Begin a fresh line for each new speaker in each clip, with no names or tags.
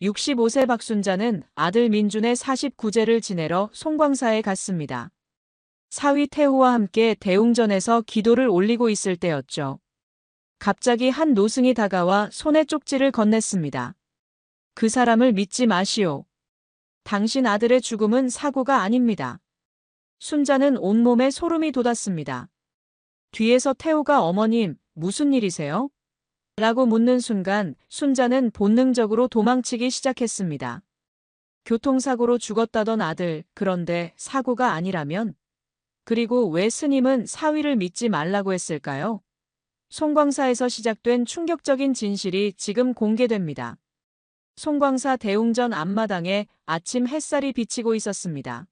65세 박순자는 아들 민준의 49제를 지내러 송광사에 갔습니다. 사위 태호와 함께 대웅전에서 기도를 올리고 있을 때였죠. 갑자기 한 노승이 다가와 손에 쪽지를 건넸습니다. 그 사람을 믿지 마시오. 당신 아들의 죽음은 사고가 아닙니다. 순자는 온몸에 소름이 돋았습니다. 뒤에서 태호가 어머님, 무슨 일이세요? 라고 묻는 순간 순자는 본능적으로 도망치기 시작했습니다. 교통사고로 죽었다던 아들, 그런데 사고가 아니라면? 그리고 왜 스님은 사위를 믿지 말라고 했을까요? 송광사에서 시작된 충격적인 진실이 지금 공개됩니다. 송광사 대웅전 앞마당에 아침 햇살이 비치고 있었습니다.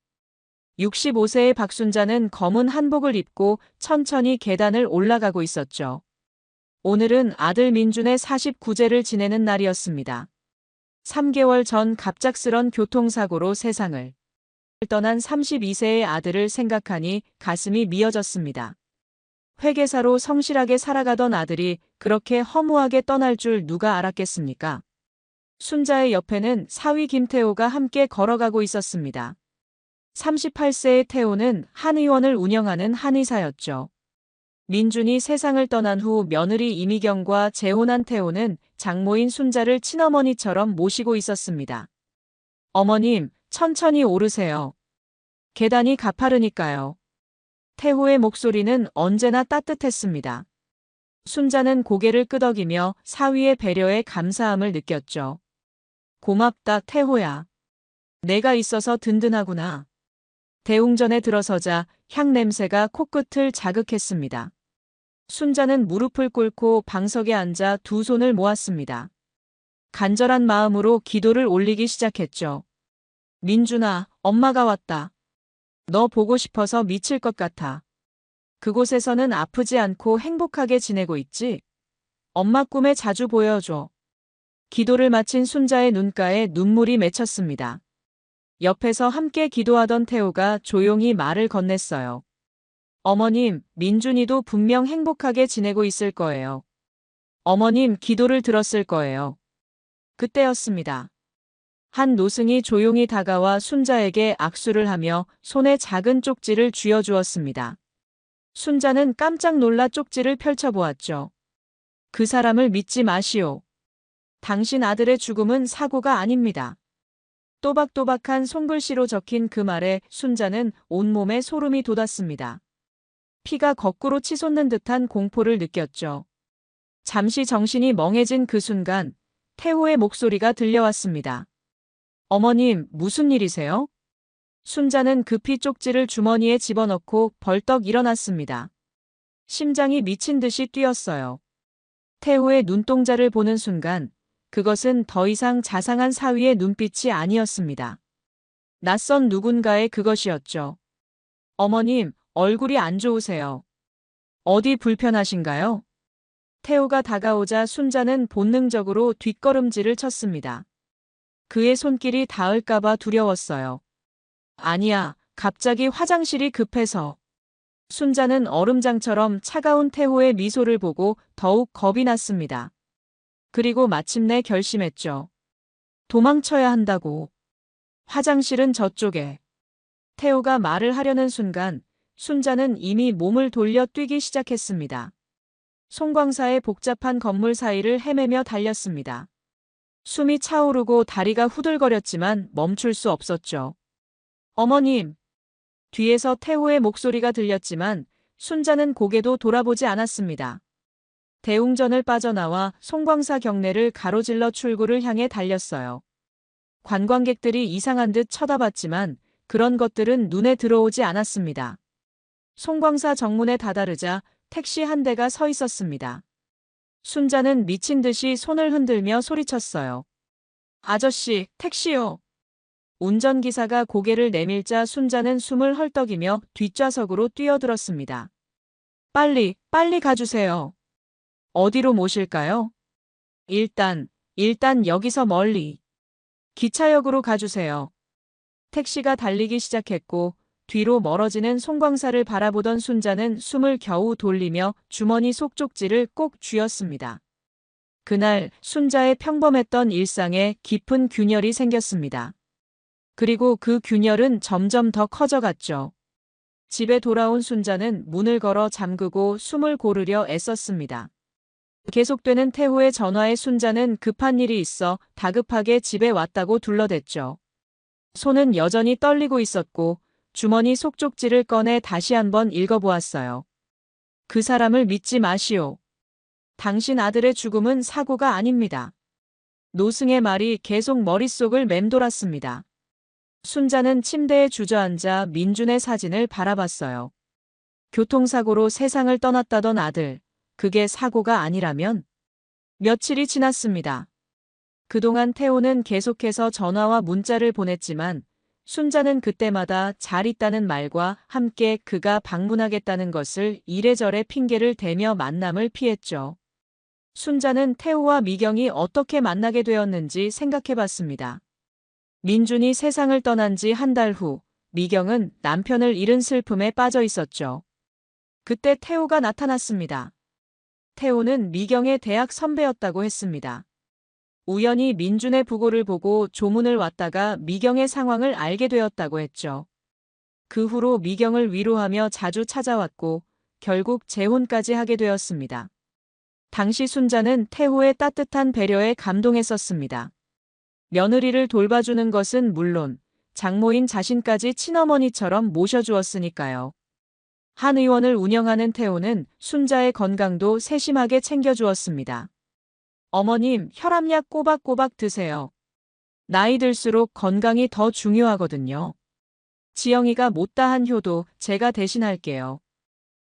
65세의 박순자는 검은 한복을 입고 천천히 계단을 올라가고 있었죠. 오늘은 아들 민준의 49제를 지내는 날이었습니다. 3개월 전 갑작스런 교통사고로 세상을 떠난 32세의 아들을 생각하니 가슴이 미어졌습니다. 회계사로 성실하게 살아가던 아들이 그렇게 허무하게 떠날 줄 누가 알았겠습니까? 순자의 옆에는 사위 김태호가 함께 걸어가고 있었습니다. 38세의 태호는 한의원을 운영하는 한의사였죠. 민준이 세상을 떠난 후 며느리 이미경과 재혼한 태호는 장모인 순자를 친어머니처럼 모시고 있었습니다. 어머님, 천천히 오르세요. 계단이 가파르니까요. 태호의 목소리는 언제나 따뜻했습니다. 순자는 고개를 끄덕이며 사위의 배려에 감사함을 느꼈죠. 고맙다, 태호야. 내가 있어서 든든하구나. 대웅전에 들어서자 향 냄새가 코끝을 자극했습니다. 순자는 무릎을 꿇고 방석에 앉아 두 손을 모았습니다. 간절한 마음으로 기도를 올리기 시작했죠. 민준아, 엄마가 왔다. 너 보고 싶어서 미칠 것 같아. 그곳에서는 아프지 않고 행복하게 지내고 있지? 엄마 꿈에 자주 보여줘. 기도를 마친 순자의 눈가에 눈물이 맺혔습니다. 옆에서 함께 기도하던 태호가 조용히 말을 건넸어요. 어머님, 민준이도 분명 행복하게 지내고 있을 거예요. 어머님 기도를 들었을 거예요. 그때였습니다. 한 노승이 조용히 다가와 순자에게 악수를 하며 손에 작은 쪽지를 쥐어주었습니다. 순자는 깜짝 놀라 쪽지를 펼쳐보았죠. 그 사람을 믿지 마시오. 당신 아들의 죽음은 사고가 아닙니다. 또박또박한 손글씨로 적힌 그 말에 순자는 온몸에 소름이 돋았습니다. 피가 거꾸로 치솟는 듯한 공포를 느꼈죠. 잠시 정신이 멍해진 그 순간 태호의 목소리가 들려왔습니다. 어머님, 무슨 일이세요? 순자는 급히 쪽지를 주머니에 집어넣고 벌떡 일어났습니다. 심장이 미친 듯이 뛰었어요. 태호의 눈동자를 보는 순간 그것은 더 이상 자상한 사위의 눈빛이 아니었습니다. 낯선 누군가의 그것이었죠. 어머님, 얼굴이 안 좋으세요. 어디 불편하신가요? 태호가 다가오자 순자는 본능적으로 뒷걸음질을 쳤습니다. 그의 손길이 닿을까봐 두려웠어요. 아니야, 갑자기 화장실이 급해서. 순자는 얼음장처럼 차가운 태호의 미소를 보고 더욱 겁이 났습니다. 그리고 마침내 결심했죠. 도망쳐야 한다고. 화장실은 저쪽에. 태호가 말을 하려는 순간 순자는 이미 몸을 돌려 뛰기 시작했습니다. 송광사의 복잡한 건물 사이를 헤매며 달렸습니다. 숨이 차오르고 다리가 후들거렸지만 멈출 수 없었죠. 어머님! 뒤에서 태호의 목소리가 들렸지만 순자는 고개도 돌아보지 않았습니다. 대웅전을 빠져나와 송광사 경내를 가로질러 출구를 향해 달렸어요. 관광객들이 이상한 듯 쳐다봤지만 그런 것들은 눈에 들어오지 않았습니다. 송광사 정문에 다다르자 택시 한 대가 서 있었습니다. 순자는 미친 듯이 손을 흔들며 소리쳤어요. 아저씨, 택시요. 운전기사가 고개를 내밀자 순자는 숨을 헐떡이며 뒷좌석으로 뛰어들었습니다. 빨리, 빨리 가주세요. 어디로 모실까요? 일단 여기서 멀리. 기차역으로 가주세요. 택시가 달리기 시작했고 뒤로 멀어지는 송광사를 바라보던 순자는 숨을 겨우 돌리며 주머니 속 쪽지를 꼭 쥐었습니다. 그날 순자의 평범했던 일상에 깊은 균열이 생겼습니다. 그리고 그 균열은 점점 더 커져갔죠. 집에 돌아온 순자는 문을 걸어 잠그고 숨을 고르려 애썼습니다. 계속되는 태호의 전화에 순자는 급한 일이 있어 다급하게 집에 왔다고 둘러댔죠. 손은 여전히 떨리고 있었고 주머니 속쪽지를 꺼내 다시 한번 읽어보았어요. 그 사람을 믿지 마시오. 당신 아들의 죽음은 사고가 아닙니다. 노승의 말이 계속 머릿속을 맴돌았습니다. 순자는 침대에 주저앉아 민준의 사진을 바라봤어요. 교통사고로 세상을 떠났다던 아들, 그게 사고가 아니라면? 며칠이 지났습니다. 그동안 태호는 계속해서 전화와 문자를 보냈지만 순자는 그때마다 잘 있다는 말과 함께 그가 방문하겠다는 것을 이래저래 핑계를 대며 만남을 피했죠. 순자는 태호와 미경이 어떻게 만나게 되었는지 생각해봤습니다. 민준이 세상을 떠난 지 한 달 후, 미경은 남편을 잃은 슬픔에 빠져 있었죠. 그때 태호가 나타났습니다. 태호는 미경의 대학 선배였다고 했습니다. 우연히 민준의 부고를 보고 조문을 왔다가 미경의 상황을 알게 되었다고 했죠. 그 후로 미경을 위로하며 자주 찾아왔고 결국 재혼까지 하게 되었습니다. 당시 순자는 태호의 따뜻한 배려에 감동했었습니다. 며느리를 돌봐주는 것은 물론 장모인 자신까지 친어머니처럼 모셔주었으니까요. 한 의원을 운영하는 태호는 순자의 건강도 세심하게 챙겨주었습니다. 어머님, 혈압약 꼬박꼬박 드세요. 나이 들수록 건강이 더 중요하거든요. 지영이가 못다한 효도 제가 대신할게요.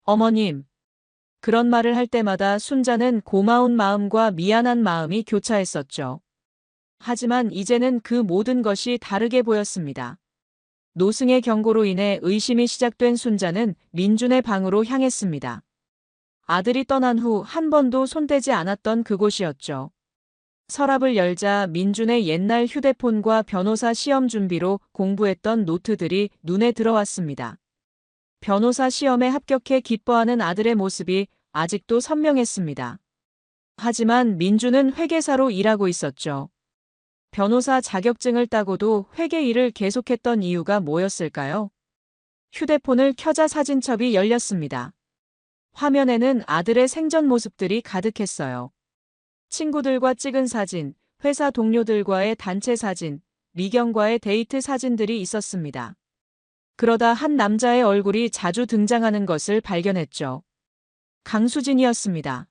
어머님. 그런 말을 할 때마다 순자는 고마운 마음과 미안한 마음이 교차했었죠. 하지만 이제는 그 모든 것이 다르게 보였습니다. 노승의 경고로 인해 의심이 시작된 순자는 민준의 방으로 향했습니다. 아들이 떠난 후 한 번도 손대지 않았던 그곳이었죠. 서랍을 열자 민준의 옛날 휴대폰과 변호사 시험 준비로 공부했던 노트들이 눈에 들어왔습니다. 변호사 시험에 합격해 기뻐하는 아들의 모습이 아직도 선명했습니다. 하지만 민준은 회계사로 일하고 있었죠. 변호사 자격증을 따고도 회계 일을 계속했던 이유가 뭐였을까요? 휴대폰을 켜자 사진첩이 열렸습니다. 화면에는 아들의 생전 모습들이 가득했어요. 친구들과 찍은 사진, 회사 동료들과의 단체 사진, 미경과의 데이트 사진들이 있었습니다. 그러다 한 남자의 얼굴이 자주 등장하는 것을 발견했죠. 강수진이었습니다.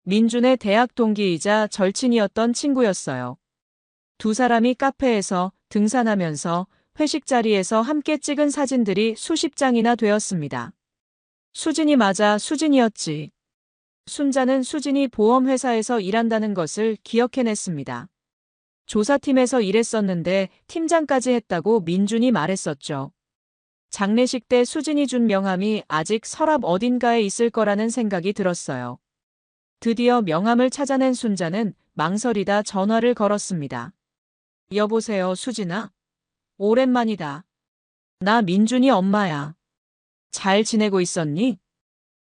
민준의 대학 동기이자 절친이었던 친구였어요. 두 사람이 카페에서 등산하면서 회식 자리에서 함께 찍은 사진들이 수십 장이나 되었습니다. 수진이 맞아 수진이었지. 순자는 수진이 보험회사에서 일한다는 것을 기억해냈습니다. 조사팀에서 일했었는데 팀장까지 했다고 민준이 말했었죠. 장례식 때 수진이 준 명함이 아직 서랍 어딘가에 있을 거라는 생각이 들었어요. 드디어 명함을 찾아낸 순자는 망설이다 전화를 걸었습니다. 여보세요, 수진아? 오랜만이다. 나 민준이 엄마야. 잘 지내고 있었니?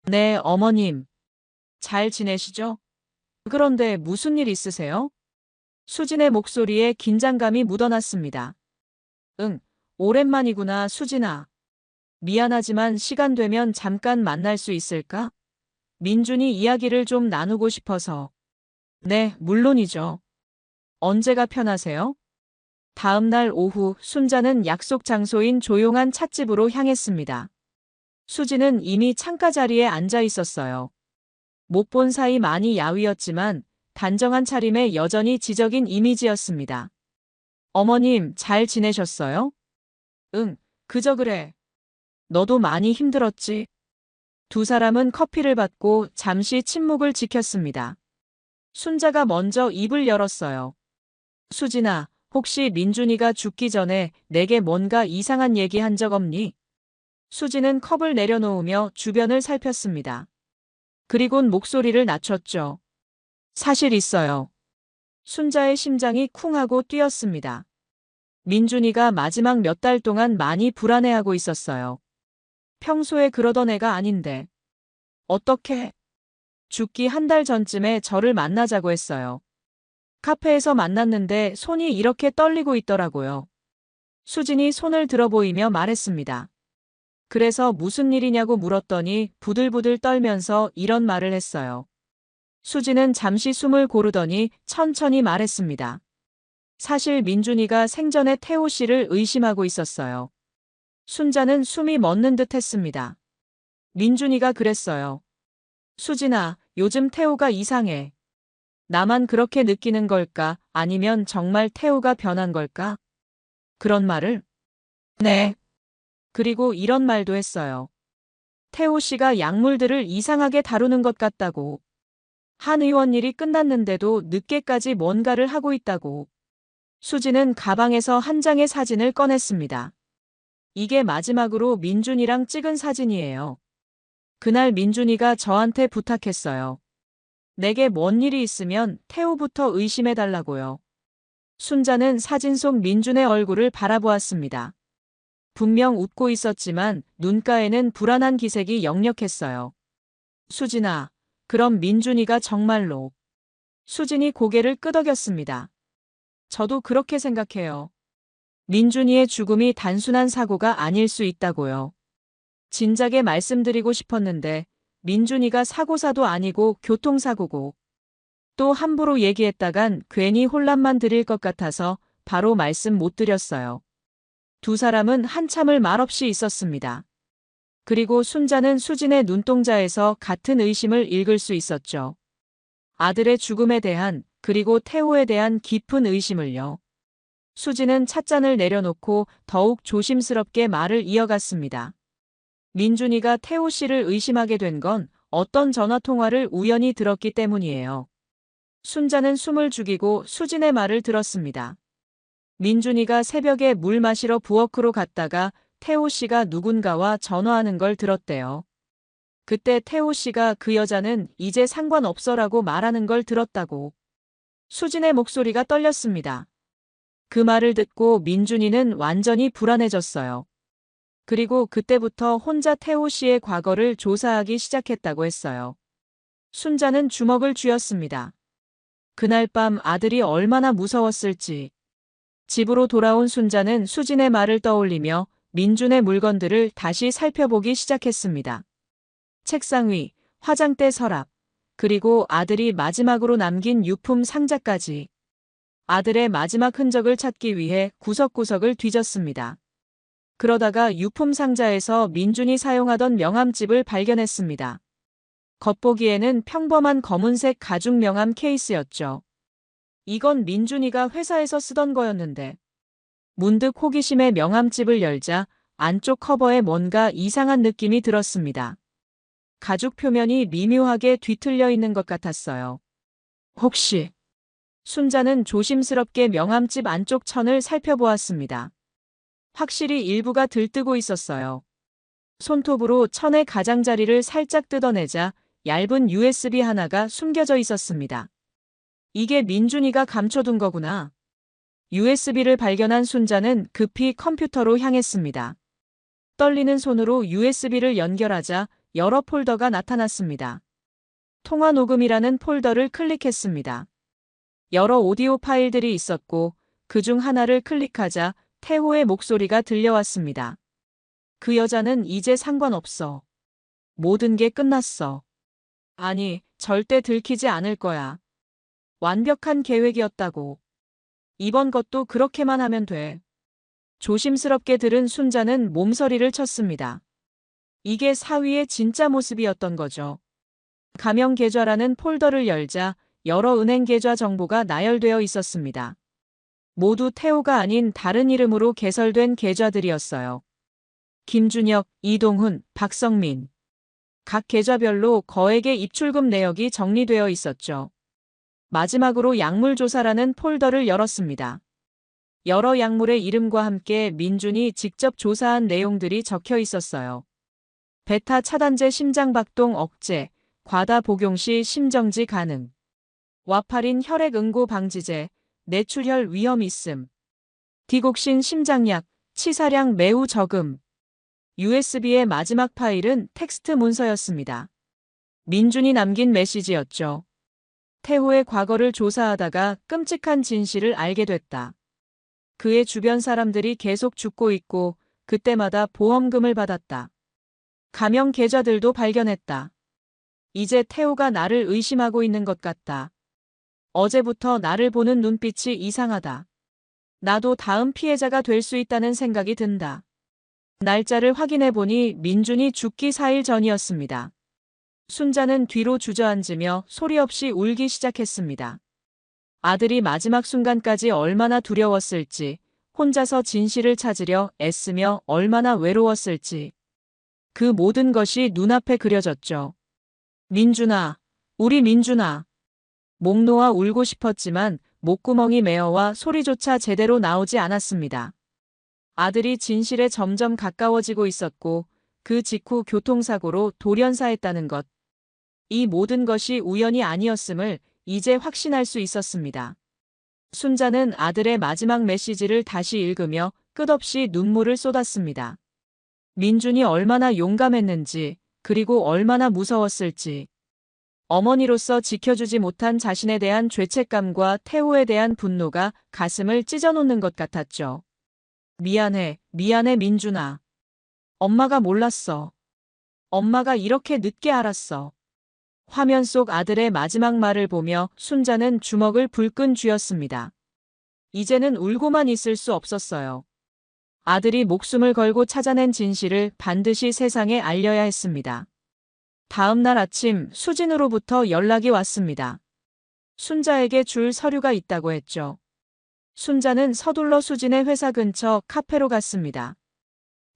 네, 어머님. 잘 지내시죠? 그런데 무슨 일 있으세요? 수진의 목소리에 긴장감이 묻어났습니다. 응, 오랜만이구나, 수진아. 미안하지만 시간 되면 잠깐 만날 수 있을까? 민준이 이야기를 좀 나누고 싶어서. 네, 물론이죠. 언제가 편하세요? 다음 날 오후 순자는 약속 장소인 조용한 찻집으로 향했습니다. 수진은 이미 창가 자리에 앉아 있었어요. 못 본 사이 많이 야위었지만 단정한 차림에 여전히 지적인 이미지였습니다. 어머님, 잘 지내셨어요? 응, 그저 그래. 너도 많이 힘들었지? 두 사람은 커피를 받고 잠시 침묵을 지켰습니다. 순자가 먼저 입을 열었어요. 수진아, 혹시 민준이가 죽기 전에 내게 뭔가 이상한 얘기 한 적 없니? 수진은 컵을 내려놓으며 주변을 살폈습니다. 그리곤 목소리를 낮췄죠. 사실 있어요. 순자의 심장이 쿵하고 뛰었습니다. 민준이가 마지막 몇 달 동안 많이 불안해하고 있었어요. 평소에 그러던 애가 아닌데. 어떻게? 죽기 한 달 전쯤에 저를 만나자고 했어요. 카페에서 만났는데 손이 이렇게 떨리고 있더라고요. 수진이 손을 들어 보이며 말했습니다. 그래서 무슨 일이냐고 물었더니 부들부들 떨면서 이런 말을 했어요. 수진은 잠시 숨을 고르더니 천천히 말했습니다. 사실 민준이가 생전에 태호 씨를 의심하고 있었어요. 순자는 숨이 멎는 듯 했습니다. 민준이가 그랬어요. 수진아, 요즘 태호가 이상해. 나만 그렇게 느끼는 걸까? 아니면 정말 태호가 변한 걸까? 그런 말을? 네. 그리고 이런 말도 했어요. 태호 씨가 약물들을 이상하게 다루는 것 같다고. 한 의원 일이 끝났는데도 늦게까지 뭔가를 하고 있다고. 수지는 가방에서 한 장의 사진을 꺼냈습니다. 이게 마지막으로 민준이랑 찍은 사진이에요. 그날 민준이가 저한테 부탁했어요. 내게 뭔 일이 있으면 태호부터 의심해달라고요. 순자는 사진 속 민준의 얼굴을 바라보았습니다. 분명 웃고 있었지만 눈가에는 불안한 기색이 역력했어요. 수진아, 그럼 민준이가 정말로. 수진이 고개를 끄덕였습니다. 저도 그렇게 생각해요. 민준이의 죽음이 단순한 사고가 아닐 수 있다고요. 진작에 말씀드리고 싶었는데 민준이가 사고사도 아니고 교통사고고 또 함부로 얘기했다간 괜히 혼란만 드릴 것 같아서 바로 말씀 못 드렸어요. 두 사람은 한참을 말없이 있었습니다. 그리고 순자는 수진의 눈동자에서 같은 의심을 읽을 수 있었죠. 아들의 죽음에 대한 그리고 태호에 대한 깊은 의심을요. 수진은 찻잔을 내려놓고 더욱 조심스럽게 말을 이어갔습니다. 민준이가 태호 씨를 의심하게 된 건 어떤 전화통화를 우연히 들었기 때문이에요. 순자는 숨을 죽이고 수진의 말을 들었습니다. 민준이가 새벽에 물 마시러 부엌으로 갔다가 태호 씨가 누군가와 전화하는 걸 들었대요. 그때 태호 씨가 그 여자는 이제 상관없어라고 말하는 걸 들었다고. 수진의 목소리가 떨렸습니다. 그 말을 듣고 민준이는 완전히 불안해졌어요. 그리고 그때부터 혼자 태호 씨의 과거를 조사하기 시작했다고 했어요. 순자는 주먹을 쥐었습니다. 그날 밤 아들이 얼마나 무서웠을지. 집으로 돌아온 순자는 수진의 말을 떠올리며 민준의 물건들을 다시 살펴보기 시작했습니다. 책상 위, 화장대 서랍, 그리고 아들이 마지막으로 남긴 유품 상자까지. 아들의 마지막 흔적을 찾기 위해 구석구석을 뒤졌습니다. 그러다가 유품 상자에서 민준이 사용하던 명함집을 발견했습니다. 겉보기에는 평범한 검은색 가죽 명함 케이스였죠. 이건 민준이가 회사에서 쓰던 거였는데 문득 호기심에 명함집을 열자 안쪽 커버에 뭔가 이상한 느낌이 들었습니다. 가죽 표면이 미묘하게 뒤틀려 있는 것 같았어요. 혹시 순자는 조심스럽게 명함집 안쪽 천을 살펴보았습니다. 확실히 일부가 들뜨고 있었어요. 손톱으로 천의 가장자리를 살짝 뜯어내자 얇은 USB 하나가 숨겨져 있었습니다. 이게 민준이가 감춰둔 거구나. USB를 발견한 순자는 급히 컴퓨터로 향했습니다. 떨리는 손으로 USB를 연결하자 여러 폴더가 나타났습니다. 통화 녹음이라는 폴더를 클릭했습니다. 여러 오디오 파일들이 있었고 그중 하나를 클릭하자 태호의 목소리가 들려왔습니다. 그 여자는 이제 상관없어. 모든 게 끝났어. 아니, 절대 들키지 않을 거야. 완벽한 계획이었다고. 이번 것도 그렇게만 하면 돼. 조심스럽게 들은 순자는 몸서리를 쳤습니다. 이게 사위의 진짜 모습이었던 거죠. 가명 계좌라는 폴더를 열자 여러 은행 계좌 정보가 나열되어 있었습니다. 모두 태호가 아닌 다른 이름으로 개설된 계좌들이었어요. 김준혁, 이동훈, 박성민. 각 계좌별로 거액의 입출금 내역이 정리되어 있었죠. 마지막으로 약물조사라는 폴더를 열었습니다. 여러 약물의 이름과 함께 민준이 직접 조사한 내용들이 적혀 있었어요. 베타 차단제 심장박동 억제, 과다 복용 시 심정지 가능. 와파린 혈액 응고 방지제, 뇌출혈 위험 있음. 디곡신 심장약, 치사량 매우 적음. USB의 마지막 파일은 텍스트 문서였습니다. 민준이 남긴 메시지였죠. 태호의 과거를 조사하다가 끔찍한 진실을 알게 됐다. 그의 주변 사람들이 계속 죽고 있고 그때마다 보험금을 받았다. 가명 계좌들도 발견했다. 이제 태호가 나를 의심하고 있는 것 같다. 어제부터 나를 보는 눈빛이 이상하다. 나도 다음 피해자가 될 수 있다는 생각이 든다. 날짜를 확인해 보니 민준이 죽기 4일 전이었습니다. 순자는 뒤로 주저앉으며 소리 없이 울기 시작했습니다. 아들이 마지막 순간까지 얼마나 두려웠을지, 혼자서 진실을 찾으려 애쓰며 얼마나 외로웠을지. 그 모든 것이 눈앞에 그려졌죠. 민준아, 우리 민준아. 목 놓아 울고 싶었지만 목구멍이 메어와 소리조차 제대로 나오지 않았습니다. 아들이 진실에 점점 가까워지고 있었고 그 직후 교통사고로 돌연사했다는 것. 이 모든 것이 우연이 아니었음을 이제 확신할 수 있었습니다. 순자는 아들의 마지막 메시지를 다시 읽으며 끝없이 눈물을 쏟았습니다. 민준이 얼마나 용감했는지, 그리고 얼마나 무서웠을지. 어머니로서 지켜주지 못한 자신에 대한 죄책감과 태호에 대한 분노가 가슴을 찢어놓는 것 같았죠. 미안해, 미안해 민준아. 엄마가 몰랐어. 엄마가 이렇게 늦게 알았어. 화면 속 아들의 마지막 말을 보며 순자는 주먹을 불끈 쥐었습니다. 이제는 울고만 있을 수 없었어요. 아들이 목숨을 걸고 찾아낸 진실을 반드시 세상에 알려야 했습니다. 다음 날 아침 수진으로부터 연락이 왔습니다. 순자에게 줄 서류가 있다고 했죠. 순자는 서둘러 수진의 회사 근처 카페로 갔습니다.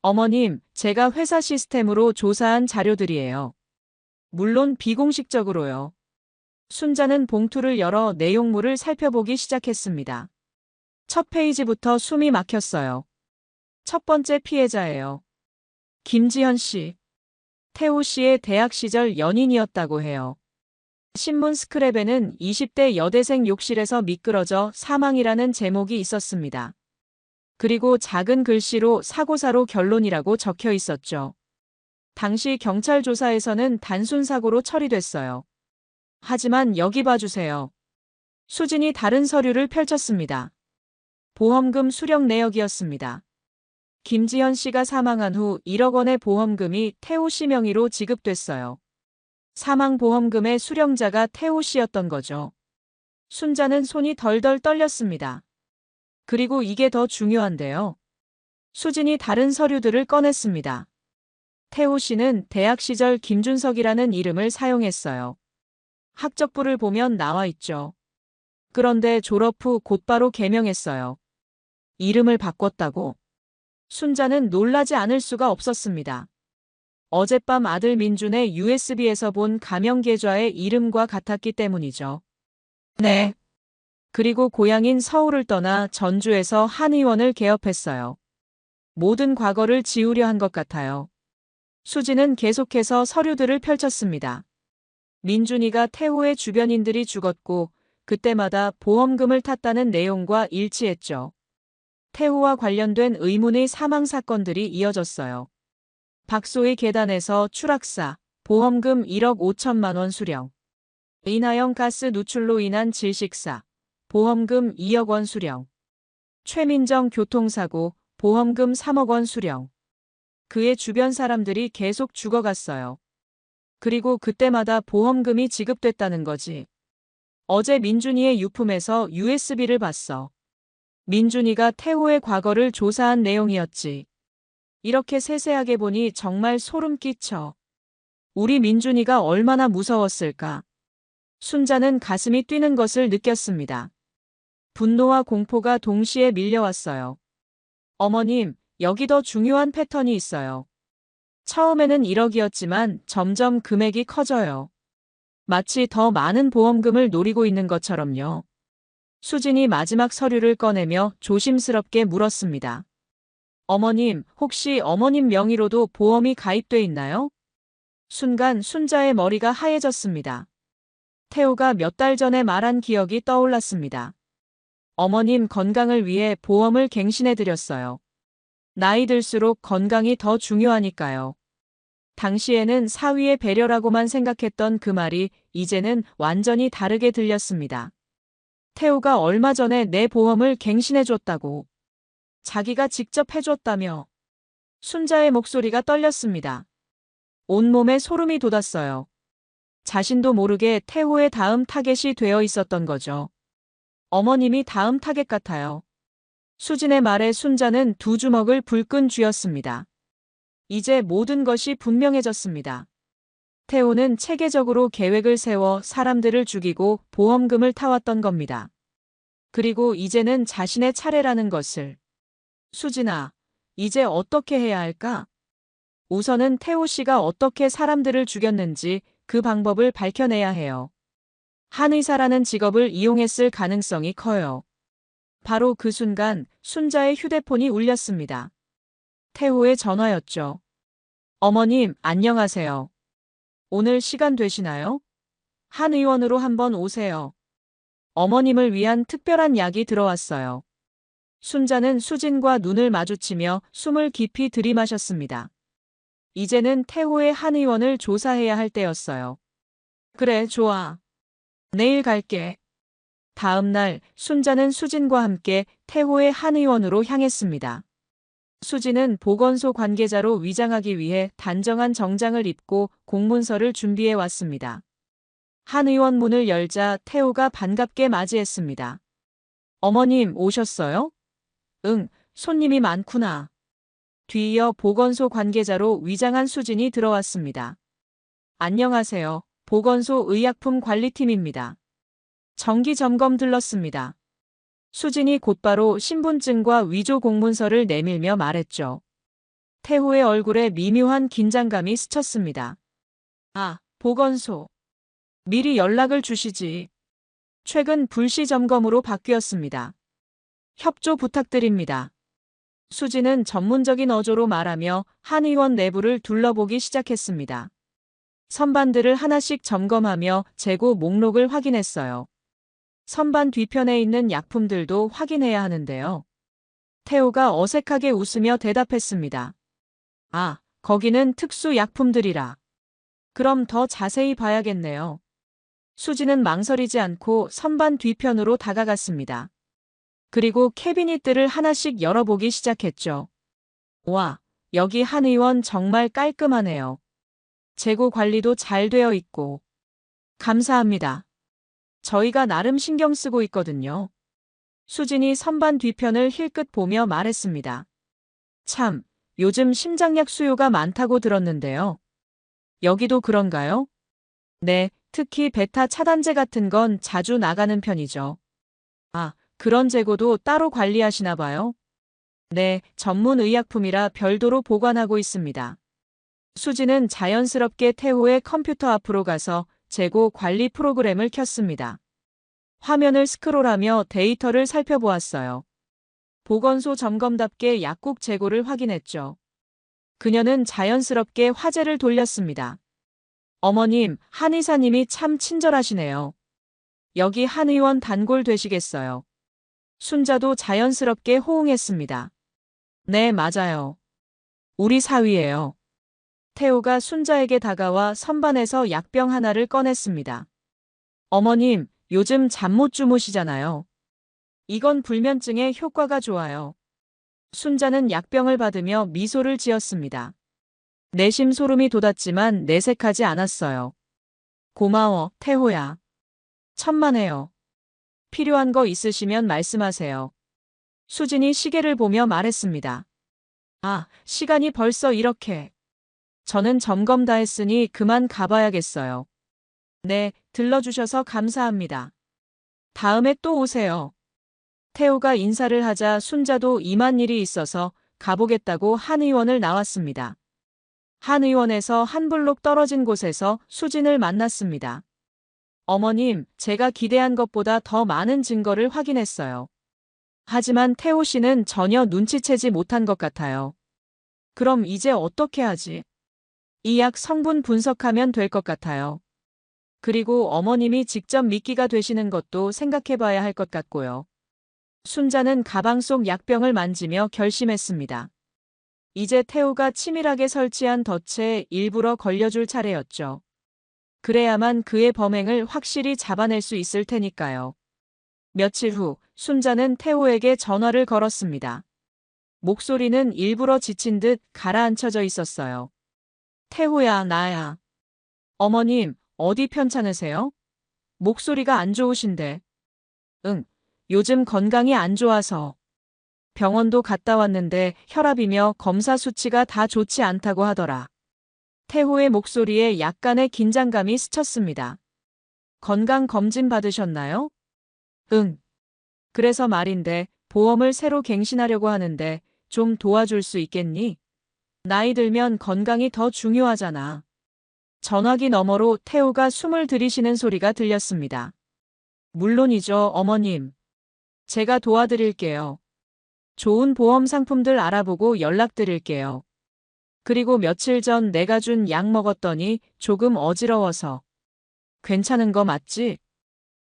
어머님, 제가 회사 시스템으로 조사한 자료들이에요. 물론 비공식적으로요. 순자는 봉투를 열어 내용물을 살펴보기 시작했습니다. 첫 페이지부터 숨이 막혔어요. 첫 번째 피해자예요. 김지현 씨. 태호 씨의 대학 시절 연인이었다고 해요. 신문 스크랩에는 20대 여대생 욕실에서 미끄러져 사망이라는 제목이 있었습니다. 그리고 작은 글씨로 사고사로 결론이라고 적혀 있었죠. 당시 경찰 조사에서는 단순 사고로 처리됐어요. 하지만 여기 봐주세요. 수진이 다른 서류를 펼쳤습니다. 보험금 수령 내역이었습니다. 김지현 씨가 사망한 후 1억 원의 보험금이 태호 씨 명의로 지급됐어요. 사망보험금의 수령자가 태호 씨였던 거죠. 순자는 손이 덜덜 떨렸습니다. 그리고 이게 더 중요한데요. 수진이 다른 서류들을 꺼냈습니다. 태호 씨는 대학 시절 김준석이라는 이름을 사용했어요. 학적부를 보면 나와 있죠. 그런데 졸업 후 곧바로 개명했어요. 이름을 바꿨다고. 순자는 놀라지 않을 수가 없었습니다. 어젯밤 아들 민준의 USB에서 본 가명 계좌의 이름과 같았기 때문이죠. 네. 그리고 고향인 서울을 떠나 전주에서 한 의원을 개업했어요. 모든 과거를 지우려 한 것 같아요. 수진은 계속해서 서류들을 펼쳤습니다. 민준이가 태호의 주변인들이 죽었고 그때마다 보험금을 탔다는 내용과 일치했죠. 태호와 관련된 의문의 사망 사건들이 이어졌어요. 박소희 계단에서 추락사, 보험금 1억 5천만 원 수령. 이나영 가스 누출로 인한 질식사, 보험금 2억 원 수령. 최민정 교통사고, 보험금 3억 원 수령. 그의 주변 사람들이 계속 죽어갔어요. 그리고 그때마다 보험금이 지급됐다는 거지. 어제 민준이의 유품에서 USB를 봤어. 민준이가 태호의 과거를 조사한 내용이었지. 이렇게 세세하게 보니 정말 소름 끼쳐. 우리 민준이가 얼마나 무서웠을까. 순자는 가슴이 뛰는 것을 느꼈습니다. 분노와 공포가 동시에 밀려왔어요. 어머님, 여기 더 중요한 패턴이 있어요. 처음에는 1억이었지만 점점 금액이 커져요. 마치 더 많은 보험금을 노리고 있는 것처럼요. 수진이 마지막 서류를 꺼내며 조심스럽게 물었습니다. 어머님, 혹시 어머님 명의로도 보험이 가입돼 있나요? 순간 순자의 머리가 하얘졌습니다. 태호가 몇 달 전에 말한 기억이 떠올랐습니다. 어머님 건강을 위해 보험을 갱신해드렸어요. 나이 들수록 건강이 더 중요하니까요. 당시에는 사위의 배려라고만 생각했던 그 말이 이제는 완전히 다르게 들렸습니다. 태호가 얼마 전에 내 보험을 갱신해줬다고. 자기가 직접 해줬다며. 순자의 목소리가 떨렸습니다. 온몸에 소름이 돋았어요. 자신도 모르게 태호의 다음 타겟이 되어 있었던 거죠. 어머님이 다음 타겟 같아요. 수진의 말에 순자는 두 주먹을 불끈 쥐었습니다. 이제 모든 것이 분명해졌습니다. 태호는 체계적으로 계획을 세워 사람들을 죽이고 보험금을 타왔던 겁니다. 그리고 이제는 자신의 차례라는 것을. 수진아, 이제 어떻게 해야 할까? 우선은 태호 씨가 어떻게 사람들을 죽였는지 그 방법을 밝혀내야 해요. 한의사라는 직업을 이용했을 가능성이 커요. 바로 그 순간 순자의 휴대폰이 울렸습니다. 태호의 전화였죠. 어머님, 안녕하세요. 오늘 시간 되시나요? 한 의원으로 한번 오세요. 어머님을 위한 특별한 약이 들어왔어요. 순자는 수진과 눈을 마주치며 숨을 깊이 들이마셨습니다. 이제는 태호의 한 의원을 조사해야 할 때였어요. 그래, 좋아. 내일 갈게. 다음 날 순자는 수진과 함께 태호의 한 의원으로 향했습니다. 수진은 보건소 관계자로 위장하기 위해 단정한 정장을 입고 공문서를 준비해 왔습니다. 한 의원 문을 열자 태호가 반갑게 맞이했습니다. 어머님 오셨어요? 응, 손님이 많구나. 뒤이어 보건소 관계자로 위장한 수진이 들어왔습니다. 안녕하세요. 보건소 의약품 관리팀입니다. 정기 점검 들렀습니다. 수진이 곧바로 신분증과 위조 공문서를 내밀며 말했죠. 태호의 얼굴에 미묘한 긴장감이 스쳤습니다. 아, 보건소. 미리 연락을 주시지. 최근 불시 점검으로 바뀌었습니다. 협조 부탁드립니다. 수진은 전문적인 어조로 말하며 한 의원 내부를 둘러보기 시작했습니다. 선반들을 하나씩 점검하며 재고 목록을 확인했어요. 선반 뒤편에 있는 약품들도 확인해야 하는데요. 태호가 어색하게 웃으며 대답했습니다. 아, 거기는 특수 약품들이라. 그럼 더 자세히 봐야겠네요. 수지는 망설이지 않고 선반 뒤편으로 다가갔습니다. 그리고 캐비닛들을 하나씩 열어보기 시작했죠. 와, 여기 한 의원 정말 깔끔하네요. 재고 관리도 잘 되어 있고. 감사합니다. 저희가 나름 신경 쓰고 있거든요. 수진이 선반 뒤편을 힐끗 보며 말했습니다. 참, 요즘 심장약 수요가 많다고 들었는데요. 여기도 그런가요? 네, 특히 베타 차단제 같은 건 자주 나가는 편이죠. 아, 그런 재고도 따로 관리하시나 봐요? 네, 전문 의약품이라 별도로 보관하고 있습니다. 수진은 자연스럽게 태호의 컴퓨터 앞으로 가서 재고 관리 프로그램을 켰습니다. 화면을 스크롤하며 데이터를 살펴보았어요. 보건소 점검답게 약국 재고를 확인했죠. 그녀는 자연스럽게 화제를 돌렸습니다. 어머님, 한의사님이 참 친절하시네요. 여기 한의원 단골 되시겠어요. 순자도 자연스럽게 호응했습니다. 네, 맞아요. 우리 사위예요. 태호가 순자에게 다가와 선반에서 약병 하나를 꺼냈습니다. 어머님, 요즘 잠 못 주무시잖아요. 이건 불면증에 효과가 좋아요. 순자는 약병을 받으며 미소를 지었습니다. 내심 소름이 돋았지만 내색하지 않았어요. 고마워, 태호야. 천만에요. 필요한 거 있으시면 말씀하세요. 수진이 시계를 보며 말했습니다. 아, 시간이 벌써 이렇게. 저는 점검 다 했으니 그만 가봐야겠어요. 네, 들러주셔서 감사합니다. 다음에 또 오세요. 태호가 인사를 하자 순자도 임한 일이 있어서 가보겠다고 한 의원을 나왔습니다. 한 의원에서 한 블록 떨어진 곳에서 수진을 만났습니다. 어머님, 제가 기대한 것보다 더 많은 증거를 확인했어요. 하지만 태호 씨는 전혀 눈치채지 못한 것 같아요. 그럼 이제 어떻게 하지? 이 약 성분 분석하면 될 것 같아요. 그리고 어머님이 직접 미끼가 되시는 것도 생각해봐야 할 것 같고요. 순자는 가방 속 약병을 만지며 결심했습니다. 이제 태호가 치밀하게 설치한 덫에 일부러 걸려줄 차례였죠. 그래야만 그의 범행을 확실히 잡아낼 수 있을 테니까요. 며칠 후 순자는 태호에게 전화를 걸었습니다. 목소리는 일부러 지친 듯 가라앉혀져 있었어요. 태호야, 나야. 어머님, 어디 편찮으세요? 목소리가 안 좋으신데. 응, 요즘 건강이 안 좋아서. 병원도 갔다 왔는데 혈압이며 검사 수치가 다 좋지 않다고 하더라. 태호의 목소리에 약간의 긴장감이 스쳤습니다. 건강검진 받으셨나요? 응. 그래서 말인데 보험을 새로 갱신하려고 하는데 좀 도와줄 수 있겠니? 나이 들면 건강이 더 중요하잖아. 전화기 너머로 태호가 숨을 들이쉬는 소리가 들렸습니다. 물론이죠, 어머님. 제가 도와드릴게요. 좋은 보험 상품들 알아보고 연락드릴게요. 그리고 며칠 전 내가 준 약 먹었더니 조금 어지러워서. 괜찮은 거 맞지?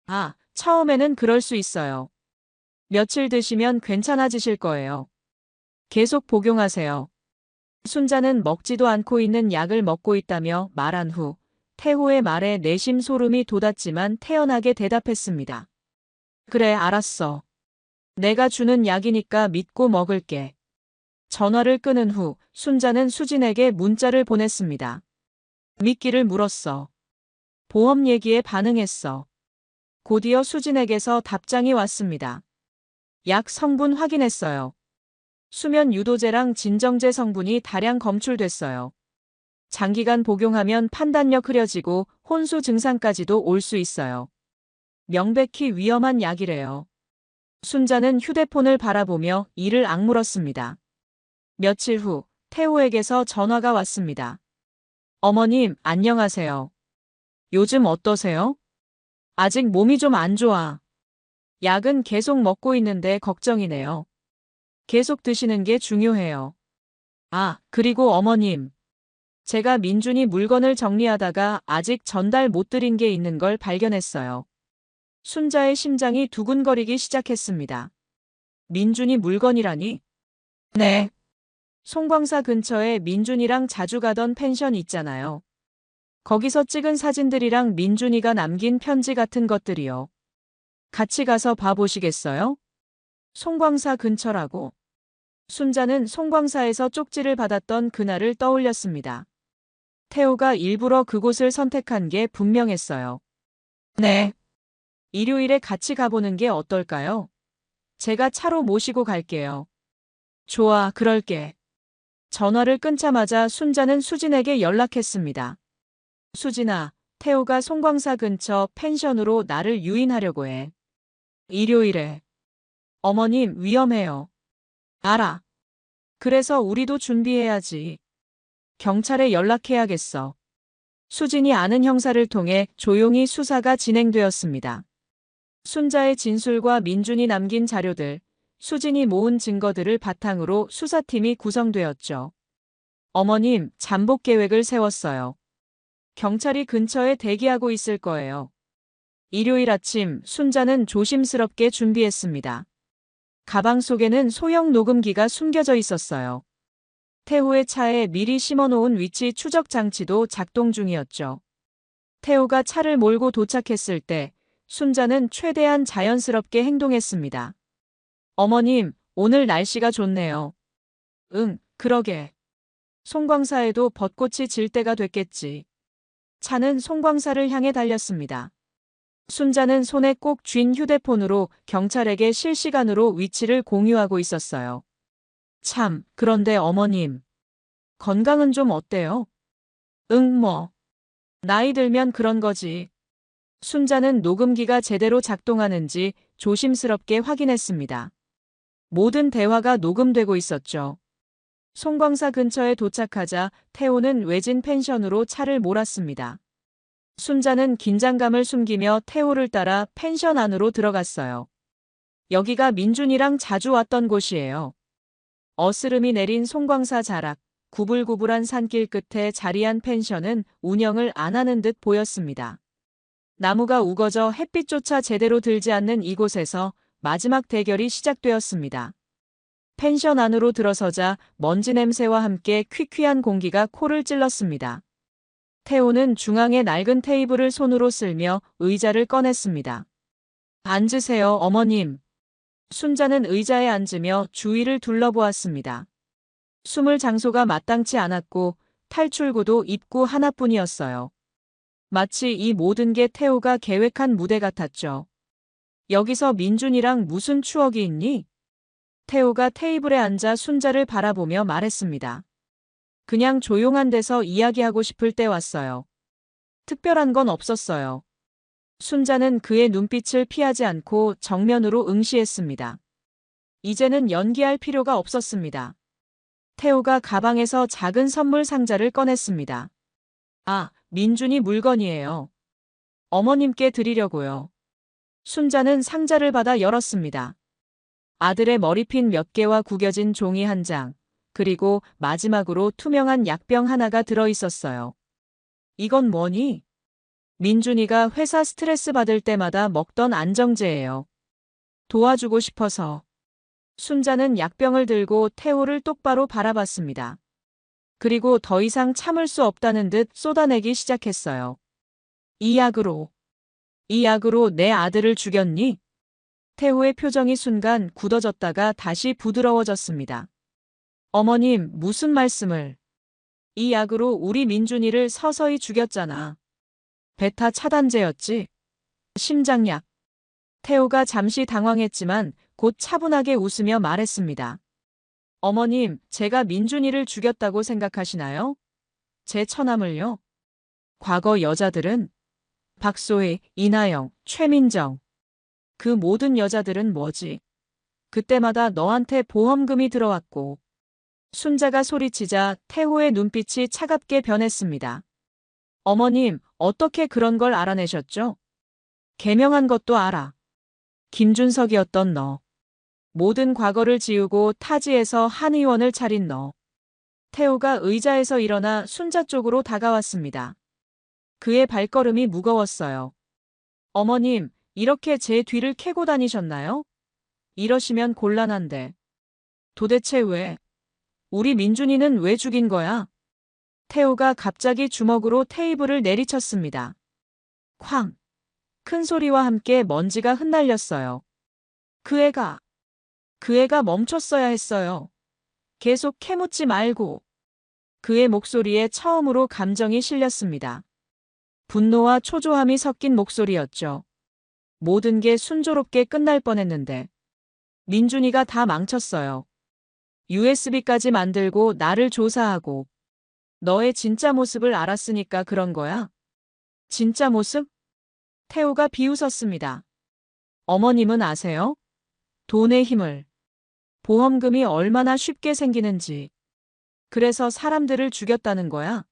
아, 처음에는 그럴 수 있어요. 며칠 드시면 괜찮아지실 거예요. 계속 복용하세요. 순자는 먹지도 않고 있는 약을 먹고 있다며 말한 후 태호의 말에 내심 소름이 돋았지만 태연하게 대답했습니다. 그래, 알았어. 내가 주는 약이니까 믿고 먹을게. 전화를 끊은 후 순자는 수진에게 문자를 보냈습니다. 믿기를 물었어. 보험 얘기에 반응했어. 곧이어 수진에게서 답장이 왔습니다. 약 성분 확인했어요. 수면 유도제랑 진정제 성분이 다량 검출됐어요. 장기간 복용하면 판단력 흐려지고 혼수 증상까지도 올 수 있어요. 명백히 위험한 약이래요. 순자는 휴대폰을 바라보며 이를 악물었습니다. 며칠 후 태호에게서 전화가 왔습니다. 어머님, 안녕하세요. 요즘 어떠세요? 아직 몸이 좀 안 좋아. 약은 계속 먹고 있는데 걱정이네요. 계속 드시는 게 중요해요. 아, 그리고 어머님. 제가 민준이 물건을 정리하다가 아직 전달 못 드린 게 있는 걸 발견했어요. 순자의 심장이 두근거리기 시작했습니다. 민준이 물건이라니? 네. 송광사 근처에 민준이랑 자주 가던 펜션 있잖아요. 거기서 찍은 사진들이랑 민준이가 남긴 편지 같은 것들이요. 같이 가서 봐보시겠어요? 송광사 근처라고. 순자는 송광사에서 쪽지를 받았던 그날을 떠올렸습니다. 태호가 일부러 그곳을 선택한 게 분명했어요. 네. 일요일에 같이 가보는 게 어떨까요? 제가 차로 모시고 갈게요. 좋아, 그럴게. 전화를 끊자마자 순자는 수진에게 연락했습니다. 수진아, 태호가 송광사 근처 펜션으로 나를 유인하려고 해. 일요일에. 어머님, 위험해요. 알아. 그래서 우리도 준비해야지. 경찰에 연락해야겠어. 수진이 아는 형사를 통해 조용히 수사가 진행되었습니다. 순자의 진술과 민준이 남긴 자료들, 수진이 모은 증거들을 바탕으로 수사팀이 구성되었죠. 어머님, 잠복 계획을 세웠어요. 경찰이 근처에 대기하고 있을 거예요. 일요일 아침 순자는 조심스럽게 준비했습니다. 가방 속에는 소형 녹음기가 숨겨져 있었어요. 태호의 차에 미리 심어놓은 위치 추적 장치도 작동 중이었죠. 태호가 차를 몰고 도착했을 때 순자는 최대한 자연스럽게 행동했습니다. 어머님, 오늘 날씨가 좋네요. 응, 그러게. 송광사에도 벚꽃이 질 때가 됐겠지. 차는 송광사를 향해 달렸습니다. 순자는 손에 꼭 쥔 휴대폰으로 경찰에게 실시간으로 위치를 공유하고 있었어요. 참, 그런데 어머님. 건강은 좀 어때요? 응, 뭐. 나이 들면 그런 거지. 순자는 녹음기가 제대로 작동하는지 조심스럽게 확인했습니다. 모든 대화가 녹음되고 있었죠. 송광사 근처에 도착하자 태호는 외진 펜션으로 차를 몰았습니다. 순자는 긴장감을 숨기며 태호를 따라 펜션 안으로 들어갔어요. 여기가 민준이랑 자주 왔던 곳이에요. 어스름이 내린 송광사 자락, 구불구불한 산길 끝에 자리한 펜션은 운영을 안 하는 듯 보였습니다. 나무가 우거져 햇빛조차 제대로 들지 않는 이곳에서 마지막 대결이 시작되었습니다. 펜션 안으로 들어서자 먼지 냄새와 함께 퀴퀴한 공기가 코를 찔렀습니다. 태호는 중앙의 낡은 테이블을 손으로 쓸며 의자를 꺼냈습니다. 앉으세요, 어머님. 순자는 의자에 앉으며 주위를 둘러보았습니다. 숨을 장소가 마땅치 않았고 탈출구도 입구 하나뿐이었어요. 마치 이 모든 게 태호가 계획한 무대 같았죠. 여기서 민준이랑 무슨 추억이 있니? 태호가 테이블에 앉아 순자를 바라보며 말했습니다. 그냥 조용한 데서 이야기하고 싶을 때 왔어요. 특별한 건 없었어요. 순자는 그의 눈빛을 피하지 않고 정면으로 응시했습니다. 이제는 연기할 필요가 없었습니다. 태호가 가방에서 작은 선물 상자를 꺼냈습니다. 아, 민준이 물건이에요. 어머님께 드리려고요. 순자는 상자를 받아 열었습니다. 아들의 머리핀 몇 개와 구겨진 종이 한 장, 그리고 마지막으로 투명한 약병 하나가 들어있었어요. 이건 뭐니? 민준이가 회사 스트레스 받을 때마다 먹던 안정제예요. 도와주고 싶어서. 순자는 약병을 들고 태호를 똑바로 바라봤습니다. 그리고 더 이상 참을 수 없다는 듯 쏟아내기 시작했어요. 이 약으로 내 아들을 죽였니? 태호의 표정이 순간 굳어졌다가 다시 부드러워졌습니다. 어머님, 무슨 말씀을? 이 약으로 우리 민준이를 서서히 죽였잖아. 베타 차단제였지? 심장약. 태호가 잠시 당황했지만 곧 차분하게 웃으며 말했습니다. 어머님, 제가 민준이를 죽였다고 생각하시나요? 제 처남을요? 과거 여자들은 박소희, 이나영, 최민정. 그 모든 여자들은 뭐지? 그때마다 너한테 보험금이 들어왔고. 순자가 소리치자 태호의 눈빛이 차갑게 변했습니다. 어머님, 어떻게 그런 걸 알아내셨죠? 개명한 것도 알아. 김준석이었던 너. 모든 과거를 지우고 타지에서 한 의원을 차린 너. 태호가 의자에서 일어나 순자 쪽으로 다가왔습니다. 그의 발걸음이 무거웠어요. 어머님, 이렇게 제 뒤를 캐고 다니셨나요? 이러시면 곤란한데. 도대체 왜? 우리 민준이는 왜 죽인 거야? 태호가 갑자기 주먹으로 테이블을 내리쳤습니다. 쾅! 큰 소리와 함께 먼지가 흩날렸어요. 그 애가 멈췄어야 했어요. 계속 캐묻지 말고. 그의 목소리에 처음으로 감정이 실렸습니다. 분노와 초조함이 섞인 목소리였죠. 모든 게 순조롭게 끝날 뻔했는데. 민준이가 다 망쳤어요. USB까지 만들고 나를 조사하고. 너의 진짜 모습을 알았으니까 그런 거야? 진짜 모습? 태호가 비웃었습니다. 어머님은 아세요? 돈의 힘을. 보험금이 얼마나 쉽게 생기는지. 그래서 사람들을 죽였다는 거야?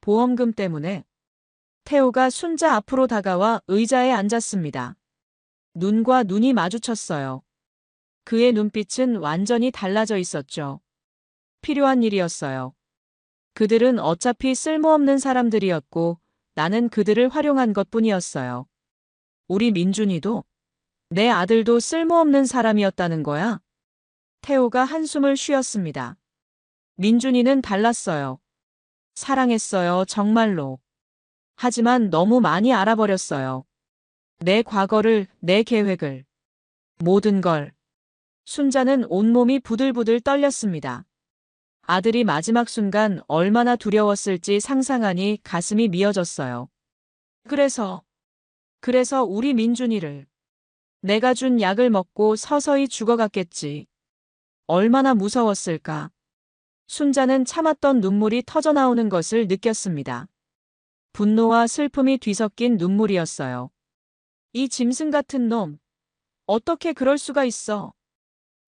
보험금 때문에. 태호가 순자 앞으로 다가와 의자에 앉았습니다. 눈과 눈이 마주쳤어요. 그의 눈빛은 완전히 달라져 있었죠. 필요한 일이었어요. 그들은 어차피 쓸모없는 사람들이었고 나는 그들을 활용한 것뿐이었어요. 우리 민준이도 내 아들도 쓸모없는 사람이었다는 거야? 태호가 한숨을 쉬었습니다. 민준이는 달랐어요. 사랑했어요, 정말로. 하지만 너무 많이 알아버렸어요. 내 과거를, 내 계획을. 모든 걸. 순자는 온몸이 부들부들 떨렸습니다. 아들이 마지막 순간 얼마나 두려웠을지 상상하니 가슴이 미어졌어요. 그래서 우리 민준이를 내가 준 약을 먹고 서서히 죽어갔겠지. 얼마나 무서웠을까. 순자는 참았던 눈물이 터져나오는 것을 느꼈습니다. 분노와 슬픔이 뒤섞인 눈물이었어요. 이 짐승 같은 놈. 어떻게 그럴 수가 있어.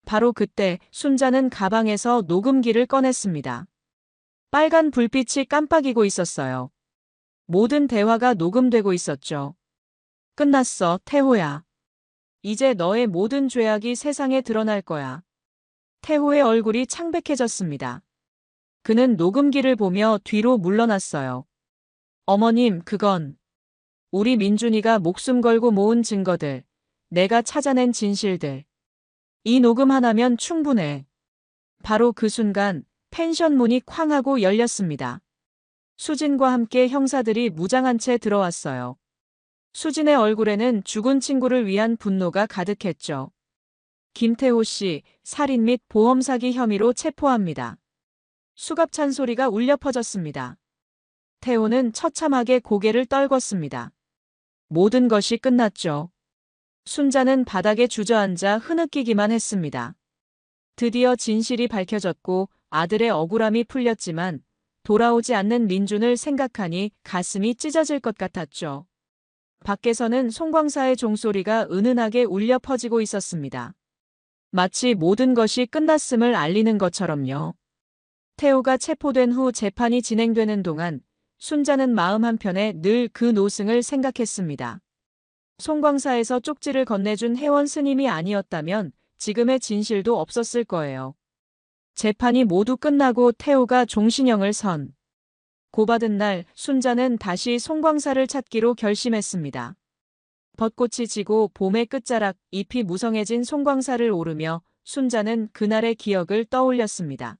바로 그때 순자는 가방에서 녹음기를 꺼냈습니다. 빨간 불빛이 깜빡이고 있었어요. 모든 대화가 녹음되고 있었죠. 끝났어, 태호야. 이제 너의 모든 죄악이 세상에 드러날 거야. 태호의 얼굴이 창백해졌습니다. 그는 녹음기를 보며 뒤로 물러났어요. 어머님, 그건 우리 민준이가 목숨 걸고 모은 증거들, 내가 찾아낸 진실들. 이 녹음 하나면 충분해. 바로 그 순간 펜션 문이 쾅 하고 열렸습니다. 수진과 함께 형사들이 무장한 채 들어왔어요. 수진의 얼굴에는 죽은 친구를 위한 분노가 가득했죠. 김태호 씨, 살인 및 보험 사기 혐의로 체포합니다. 수갑찬 소리가 울려 퍼졌습니다. 태호는 처참하게 고개를 떨궜습니다. 모든 것이 끝났죠. 순자는 바닥에 주저앉아 흐느끼기만 했습니다. 드디어 진실이 밝혀졌고 아들의 억울함이 풀렸지만 돌아오지 않는 민준을 생각하니 가슴이 찢어질 것 같았죠. 밖에서는 송광사의 종소리가 은은하게 울려 퍼지고 있었습니다. 마치 모든 것이 끝났음을 알리는 것처럼요. 태호가 체포된 후 재판이 진행되는 동안 순자는 마음 한편에 늘 그 노승을 생각했습니다. 송광사에서 쪽지를 건네준 회원 스님이 아니었다면 지금의 진실도 없었을 거예요. 재판이 모두 끝나고 태호가 종신형을 고받은 날 순자는 다시 송광사를 찾기로 결심했습니다. 벚꽃이 지고 봄의 끝자락 잎이 무성해진 송광사를 오르며 순자는 그날의 기억을 떠올렸습니다.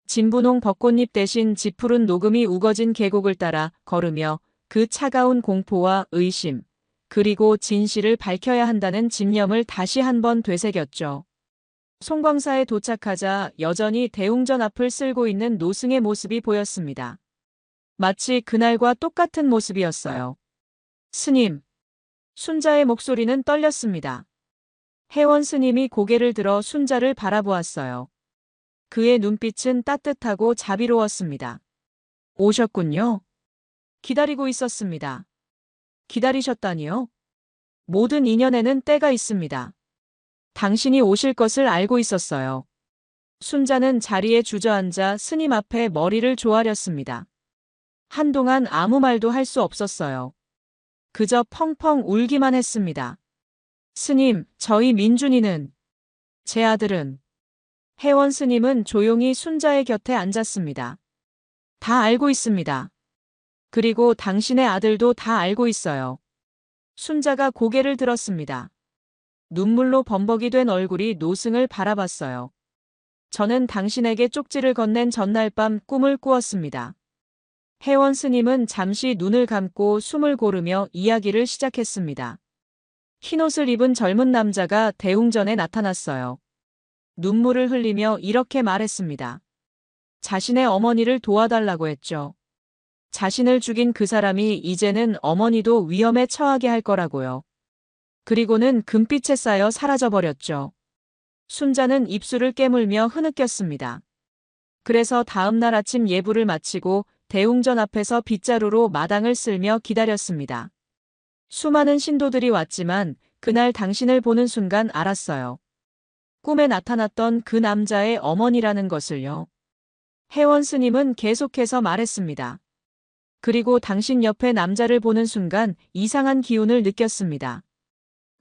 진분홍 벚꽃잎 대신 짙푸른 녹음이 우거진 계곡을 따라 걸으며 그 차가운 공포와 의심, 그리고 진실을 밝혀야 한다는 집념을 다시 한번 되새겼죠. 송광사에 도착하자 여전히 대웅전 앞을 쓸고 있는 노승의 모습이 보였습니다. 마치 그날과 똑같은 모습이었어요. 스님. 순자의 목소리는 떨렸습니다. 회원 스님이 고개를 들어 순자를 바라보았어요. 그의 눈빛은 따뜻하고 자비로웠습니다. 오셨군요. 기다리고 있었습니다. 기다리셨다니요? 모든 인연에는 때가 있습니다. 당신이 오실 것을 알고 있었어요. 순자는 자리에 주저앉아 스님 앞에 머리를 조아렸습니다. 한동안 아무 말도 할 수 없었어요. 그저 펑펑 울기만 했습니다. 스님, 저희 민준이는, 제 아들은. 회원 스님은 조용히 순자의 곁에 앉았습니다. 다 알고 있습니다. 그리고 당신의 아들도 다 알고 있어요. 순자가 고개를 들었습니다. 눈물로 범벅이 된 얼굴이 노승을 바라봤어요. 저는 당신에게 쪽지를 건넨 전날 밤 꿈을 꾸었습니다. 회원 스님은 잠시 눈을 감고 숨을 고르며 이야기를 시작했습니다. 흰옷을 입은 젊은 남자가 대웅전에 나타났어요. 눈물을 흘리며 이렇게 말했습니다. 자신의 어머니를 도와달라고 했죠. 자신을 죽인 그 사람이 이제는 어머니도 위험에 처하게 할 거라고요. 그리고는 금빛에 쌓여 사라져버렸죠. 순자는 입술을 깨물며 흐느꼈습니다. 그래서 다음 날 아침 예불을 마치고 대웅전 앞에서 빗자루로 마당을 쓸며 기다렸습니다. 수많은 신도들이 왔지만 그날 당신을 보는 순간 알았어요. 꿈에 나타났던 그 남자의 어머니라는 것을요. 회원 스님은 계속해서 말했습니다. 그리고 당신 옆에 남자를 보는 순간 이상한 기운을 느꼈습니다.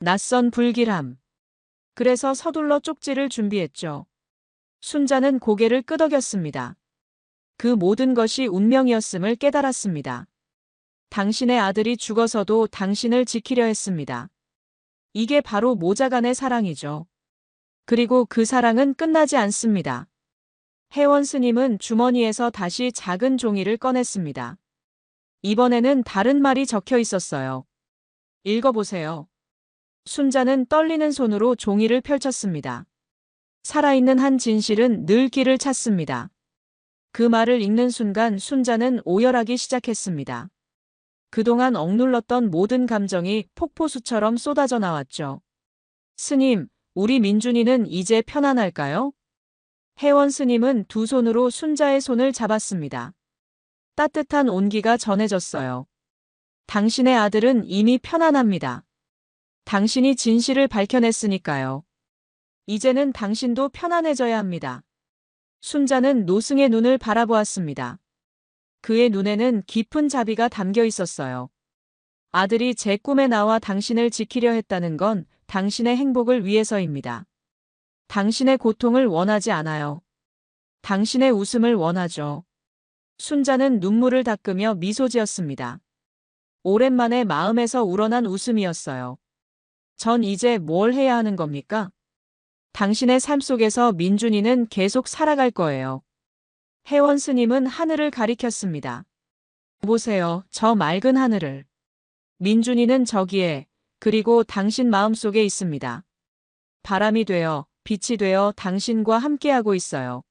낯선 불길함. 그래서 서둘러 쪽지를 준비했죠. 순자는 고개를 끄덕였습니다. 그 모든 것이 운명이었음을 깨달았습니다. 당신의 아들이 죽어서도 당신을 지키려 했습니다. 이게 바로 모자간의 사랑이죠. 그리고 그 사랑은 끝나지 않습니다. 회원 스님은 주머니에서 다시 작은 종이를 꺼냈습니다. 이번에는 다른 말이 적혀 있었어요. 읽어보세요. 순자는 떨리는 손으로 종이를 펼쳤습니다. 살아있는 한 진실은 늘 길을 찾습니다. 그 말을 읽는 순간 순자는 오열하기 시작했습니다. 그동안 억눌렀던 모든 감정이 폭포수처럼 쏟아져 나왔죠. 스님, 우리 민준이는 이제 편안할까요? 회원 스님은 두 손으로 순자의 손을 잡았습니다. 따뜻한 온기가 전해졌어요. 당신의 아들은 이미 편안합니다. 당신이 진실을 밝혀냈으니까요. 이제는 당신도 편안해져야 합니다. 순자는 노승의 눈을 바라보았습니다. 그의 눈에는 깊은 자비가 담겨 있었어요. 아들이 제 꿈에 나와 당신을 지키려 했다는 건 당신의 행복을 위해서입니다. 당신의 고통을 원하지 않아요. 당신의 웃음을 원하죠. 순자는 눈물을 닦으며 미소 지었습니다. 오랜만에 마음에서 우러난 웃음이었어요. 전 이제 뭘 해야 하는 겁니까? 당신의 삶 속에서 민준이는 계속 살아갈 거예요. 혜원 스님은 하늘을 가리켰습니다. 보세요, 저 맑은 하늘을. 민준이는 저기에, 그리고 당신 마음속에 있습니다. 바람이 되어, 빛이 되어 당신과 함께하고 있어요.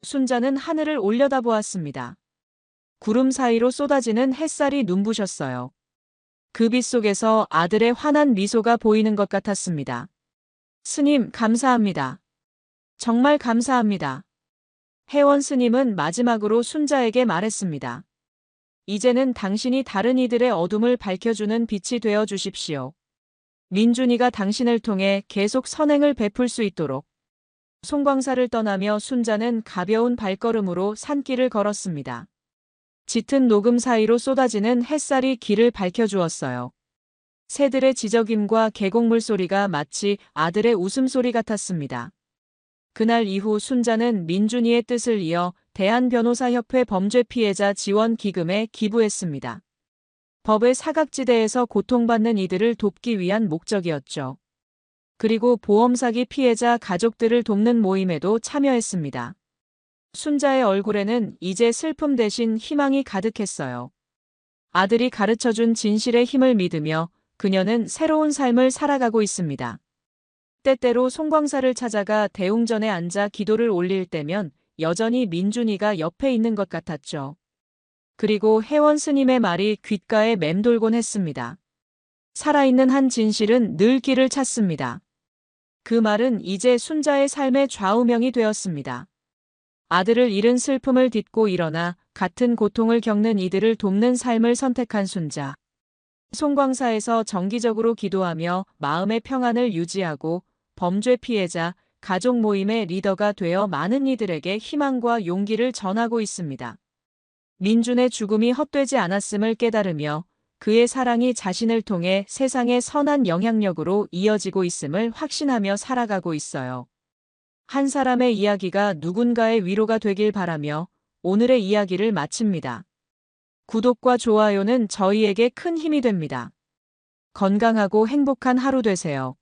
순자는 하늘을 올려다보았습니다. 구름 사이로 쏟아지는 햇살이 눈부셨어요. 그 빛 속에서 아들의 환한 미소가 보이는 것 같았습니다. 스님, 감사합니다. 정말 감사합니다. 혜원 스님은 마지막으로 순자에게 말했습니다. 이제는 당신이 다른 이들의 어둠을 밝혀주는 빛이 되어 주십시오. 민준이가 당신을 통해 계속 선행을 베풀 수 있도록. 송광사를 떠나며 순자는 가벼운 발걸음으로 산길을 걸었습니다. 짙은 녹음 사이로 쏟아지는 햇살이 길을 밝혀주었어요. 새들의 지저귐과 계곡물 소리가 마치 아들의 웃음소리 같았습니다. 그날 이후 순자는 민준이의 뜻을 이어 대한변호사협회 범죄피해자 지원 기금에 기부했습니다. 법의 사각지대에서 고통받는 이들을 돕기 위한 목적이었죠. 그리고 보험사기 피해자 가족들을 돕는 모임에도 참여했습니다. 순자의 얼굴에는 이제 슬픔 대신 희망이 가득했어요. 아들이 가르쳐준 진실의 힘을 믿으며 그녀는 새로운 삶을 살아가고 있습니다. 때때로 송광사를 찾아가 대웅전에 앉아 기도를 올릴 때면 여전히 민준이가 옆에 있는 것 같았죠. 그리고 혜원 스님의 말이 귓가에 맴돌곤 했습니다. 살아있는 한 진실은 늘 길을 찾습니다. 그 말은 이제 순자의 삶의 좌우명이 되었습니다. 아들을 잃은 슬픔을 딛고 일어나 같은 고통을 겪는 이들을 돕는 삶을 선택한 순자. 송광사에서 정기적으로 기도하며 마음의 평안을 유지하고 범죄 피해자, 가족 모임의 리더가 되어 많은 이들에게 희망과 용기를 전하고 있습니다. 민준의 죽음이 헛되지 않았음을 깨달으며 그의 사랑이 자신을 통해 세상의 선한 영향력으로 이어지고 있음을 확신하며 살아가고 있어요. 한 사람의 이야기가 누군가의 위로가 되길 바라며 오늘의 이야기를 마칩니다. 구독과 좋아요는 저희에게 큰 힘이 됩니다. 건강하고 행복한 하루 되세요.